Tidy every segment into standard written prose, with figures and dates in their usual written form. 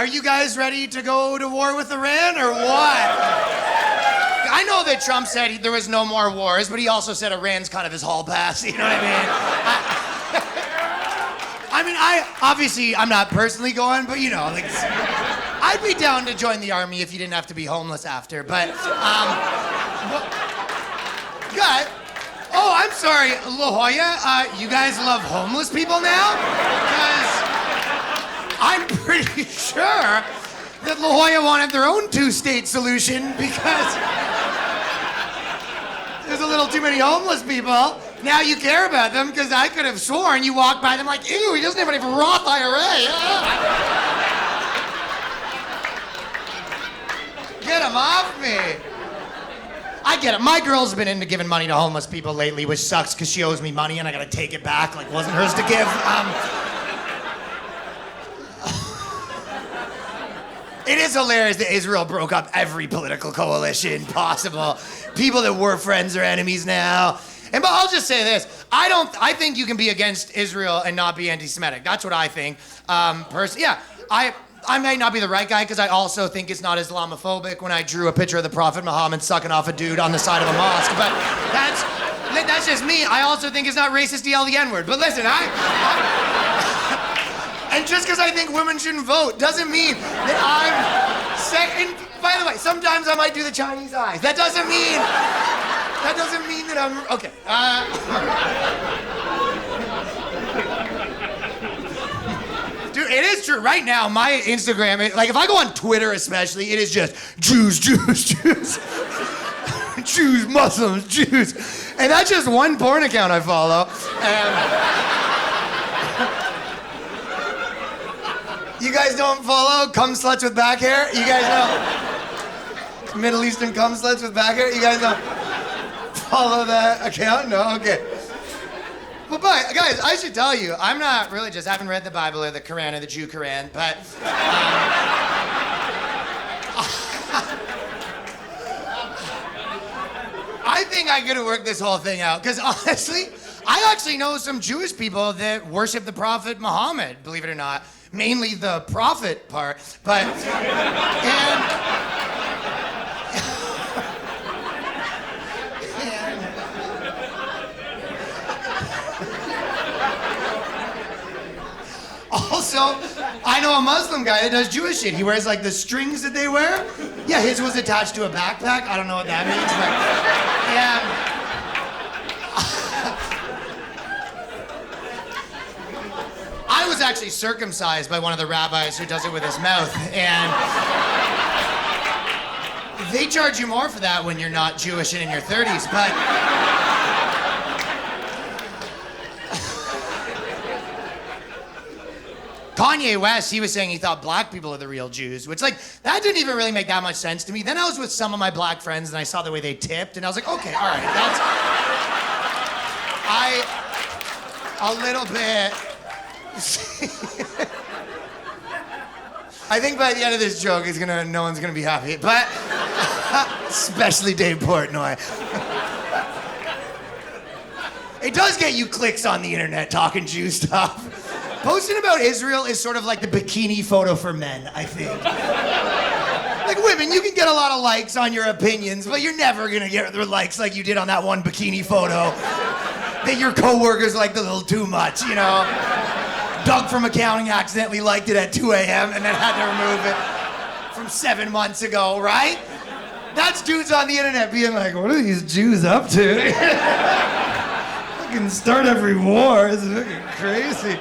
Are you guys ready to go to war with Iran or what? I know that Trump said there was no more wars, but he also said Iran's kind of his hall pass, you know what I mean? Obviously, I'm not personally going, but you know, like, I'd be down to join the army if you didn't have to be homeless after, but, God, oh, I'm sorry, La Jolla, you guys love homeless people now? Because I'm pretty sure that La Jolla wanted their own two-state solution because there's a little too many homeless people. Now you care about them because I could have sworn you walked by them like, ew, he doesn't have any Roth IRA. Get him off me. I get it. My girl's been into giving money to homeless people lately, which sucks because she owes me money and I gotta take it back like it wasn't hers to give. It is hilarious that Israel broke up every political coalition possible. People that were friends are enemies now. But I'll just say this. I think you can be against Israel and not be anti-Semitic. That's what I think. Yeah, I may not be the right guy because I also think it's not Islamophobic when I drew a picture of the Prophet Muhammad sucking off a dude on the side of a mosque. But that's just me. I also think it's not racist to yell the N-word. But listen, and just because I think women shouldn't vote doesn't mean that I'm and by the way, sometimes I might do the Chinese eyes. That doesn't mean that I'm okay. Dude, it is true. Right now, my Instagram, like if I go on Twitter especially, it is just Jews, Jews, Muslims, Jews. And that's just one porn account I follow. You guys don't follow cum sluts with back hair? You guys know Middle Eastern cum sluts with back hair? You guys don't follow that account? No? Okay. But guys, I should tell you, I'm not religious. I haven't read the Bible or the Quran or the Jew Quran, but I think I could have worked this whole thing out. Because honestly, I actually know some Jewish people that worship the Prophet Muhammad, believe it or not. Mainly the prophet part, but, also, I know a Muslim guy that does Jewish shit. He wears like the strings that they wear. Yeah, his was attached to a backpack. I don't know what that means, but yeah. I was actually circumcised by one of the rabbis who does it with his mouth, and they charge you more for that when you're not Jewish and in your 30s, but Kanye West, he was saying he thought black people are the real Jews, which like, that didn't even really make that much sense to me. Then I was with some of my black friends and I saw the way they tipped, and I was like, okay, all right, that's, a little bit, I think by the end of this joke, no one's gonna be happy, but especially Dave Portnoy. It does get you clicks on the internet talking Jew stuff. Posting about Israel is sort of like the bikini photo for men, I think. Like women, you can get a lot of likes on your opinions, but you're never gonna get the likes like you did on that one bikini photo that your coworkers liked a little too much, you know? Doug from accounting accidentally liked it at 2 a.m. and then had to remove it from 7 months ago, right? That's dudes on the internet being like, what are these Jews up to? Fucking start every war. It's fucking crazy.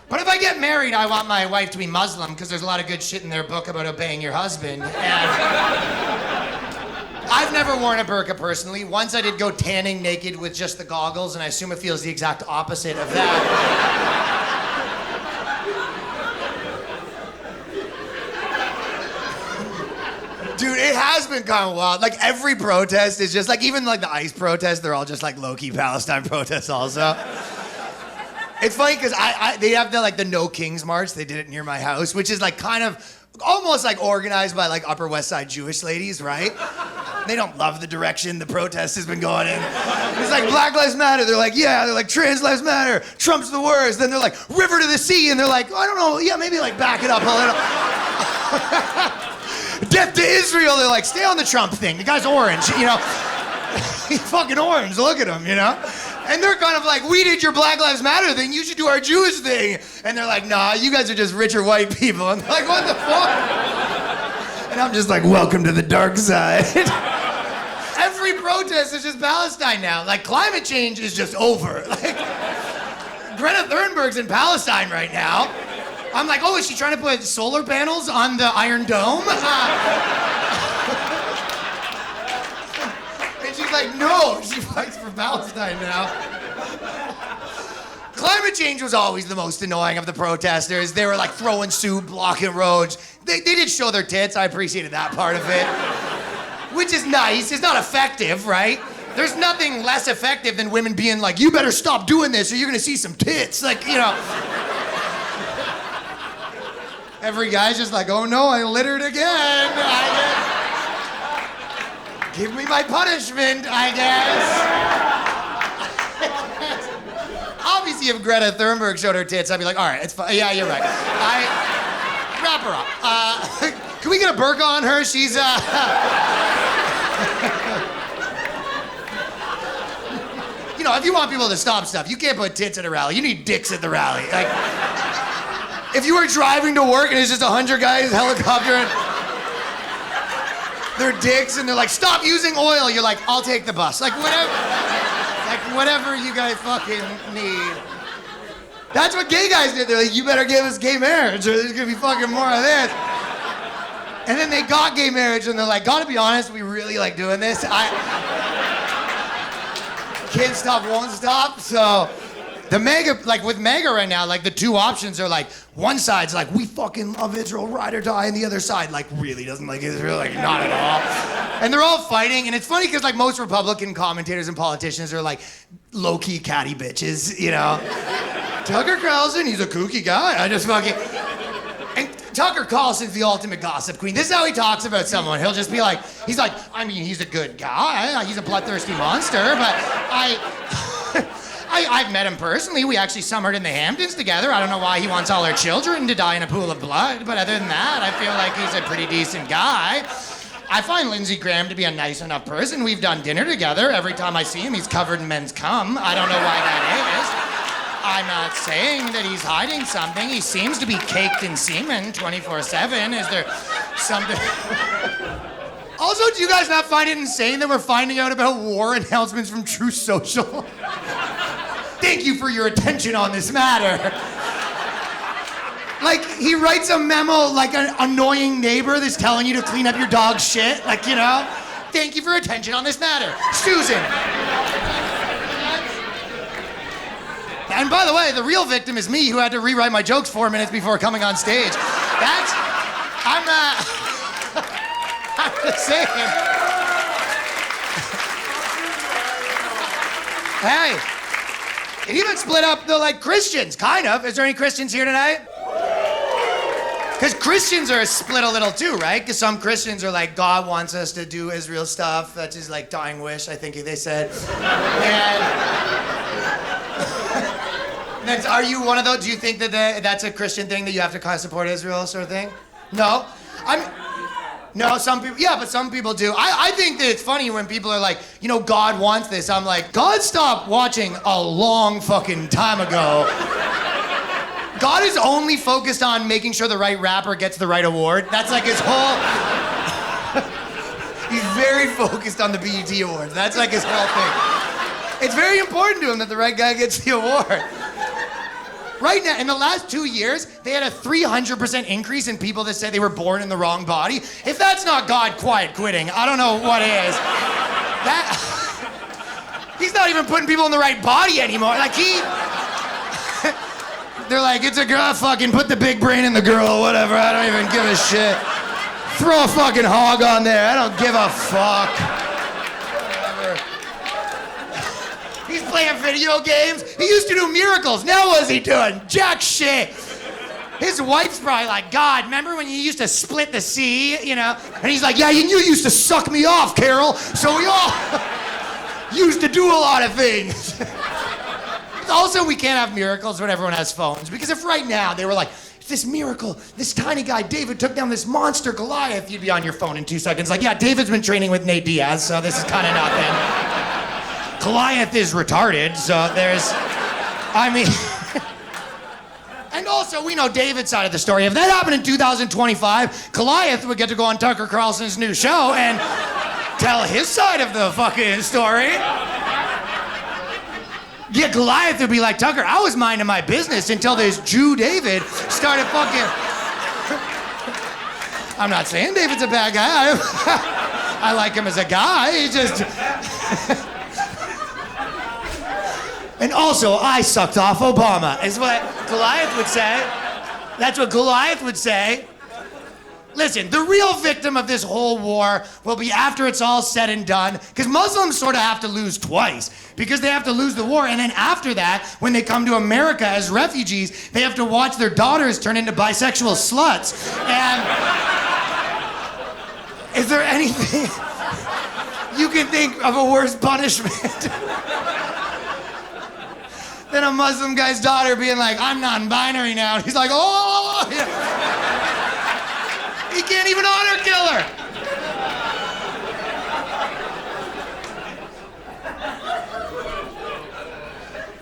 But if I get married, I want my wife to be Muslim because there's a lot of good shit in their book about obeying your husband. And I've never worn a burqa personally. Once I did go tanning naked with just the goggles, and I assume it feels the exact opposite of that. Dude, it has been kind of wild. Like every protest is just like, even like the ICE protests, they're all just like low-key Palestine protests also. It's funny because they have the No Kings March. They did it near my house, which is like kind of almost like organized by like Upper West Side Jewish ladies, right? They don't love the direction the protest has been going in. It's like Black Lives Matter. They're like, yeah. They're like, trans lives matter. Trump's the worst. Then they're like, river to the sea. And they're like, I don't know. Yeah, maybe like back it up a little. Death to Israel. They're like, stay on the Trump thing. The guy's orange, you know. He's fucking orange. Look at him, you know. And they're kind of like, we did your Black Lives Matter thing. You should do our Jewish thing. And they're like, nah, you guys are just richer white people. And they're like, what the fuck? And I'm just like, welcome to the dark side. Every protest is just Palestine now. Like, climate change is just over. Like, Greta Thunberg's in Palestine right now. I'm like, oh, is she trying to put solar panels on the Iron Dome? And she's like, no, she fights for Palestine now. Climate change was always the most annoying of the protesters. They were like throwing soup, blocking roads. They did show their tits. I appreciated that part of it. Which is nice. It's not effective, right? There's nothing less effective than women being like, you better stop doing this or you're gonna see some tits. Like, you know. Every guy's just like, oh no, I littered again. Give me my punishment, I guess. Obviously, if Greta Thunberg showed her tits, I'd be like, all right, it's fine. Yeah, you're right. Wrap her up. Can we get a burqa on her? She's, You know, if you want people to stop stuff, you can't put tits at a rally. You need dicks at the rally. Like, if you were driving to work and it's just 100 guys helicoptering their dicks and they're like, stop using oil, you're like, I'll take the bus. Like, whatever you guys fucking need. That's what gay guys did. They're like, you better give us gay marriage or there's gonna be fucking more of this. And then they got gay marriage and they're like, gotta be honest, we really like doing this. Can't stop, won't stop. So the MAGA, like with MAGA right now, like the two options are like, one side's like, we fucking love Israel, ride or die, and the other side like really doesn't like Israel, like not at all. And they're all fighting, and it's funny because like most Republican commentators and politicians are like low-key catty bitches, you know? Tucker Carlson, he's a kooky guy, I just fucking... And Tucker Carlson's the ultimate gossip queen. This is how he talks about someone. He'll just be like, he's like, I mean, he's a good guy, he's a bloodthirsty monster, but I've met him personally. We actually summered in the Hamptons together. I don't know why he wants all our children to die in a pool of blood, but other than that, I feel like he's a pretty decent guy. I find Lindsey Graham to be a nice enough person. We've done dinner together. Every time I see him, he's covered in men's cum. I don't know why that is. I'm not saying that he's hiding something. He seems to be caked in semen 24/7. Is there something... Also, do you guys not find it insane that we're finding out about war announcements from True Social? Thank you for your attention on this matter. Like, he writes a memo like an annoying neighbor that's telling you to clean up your dog's shit. Like, you know? Thank you for attention on this matter. Susan. And by the way, the real victim is me, who had to rewrite my jokes 4 minutes before coming on stage. I'm just saying. Hey, it even split up the like Christians, kind of. Is there any Christians here tonight? Because Christians are split a little too, right? Because some Christians are like, God wants us to do Israel stuff. That's his like dying wish, I think they said. And are you one of those? Do you think that that's a Christian thing that you have to kind of support Israel sort of thing? No? No, some people, yeah, but some people do. I think that it's funny when people are like, you know, God wants this. I'm like, God stopped watching a long fucking time ago. God is only focused on making sure the right rapper gets the right award. That's like his whole... He's very focused on the BET Awards. That's like his whole thing. It's very important to him that the right guy gets the award. Right now, in the last 2 years, they had a 300% increase in people that said they were born in the wrong body. If that's not God quiet quitting, I don't know what is. He's not even putting people in the right body anymore. Like they're like, it's a girl, fucking put the big brain in the girl, whatever. I don't even give a shit. Throw a fucking hog on there. I don't give a fuck. He's playing video games. He used to do miracles. Now what's he doing? Jack shit. His wife's probably like, God, remember when you used to split the sea, you know? And he's like, yeah, you used to suck me off, Carol. So we all... used to do a lot of things. Also, we can't have miracles when everyone has phones, because if right now they were like, this miracle, this tiny guy, David, took down this monster Goliath, you'd be on your phone in 2 seconds like, yeah, David's been training with Nate Diaz, so this is kind of nothing. Goliath is retarded, so there's, I mean... And also, we know David's side of the story. If that happened in 2025, Goliath would get to go on Tucker Carlson's new show and tell his side of the fucking story. Yeah, Goliath would be like, Tucker, I was minding my business until this Jew David started fucking... I'm not saying David's a bad guy. I like him as a guy. He just... And also, I sucked off Obama, is what Goliath would say. That's what Goliath would say. Listen, the real victim of this whole war will be after it's all said and done, because Muslims sort of have to lose twice, because they have to lose the war, and then after that, when they come to America as refugees, they have to watch their daughters turn into bisexual sluts. And is there anything you can think of a worse punishment than a Muslim guy's daughter being like, I'm non-binary now. And he's like, oh! He can't even honor kill her.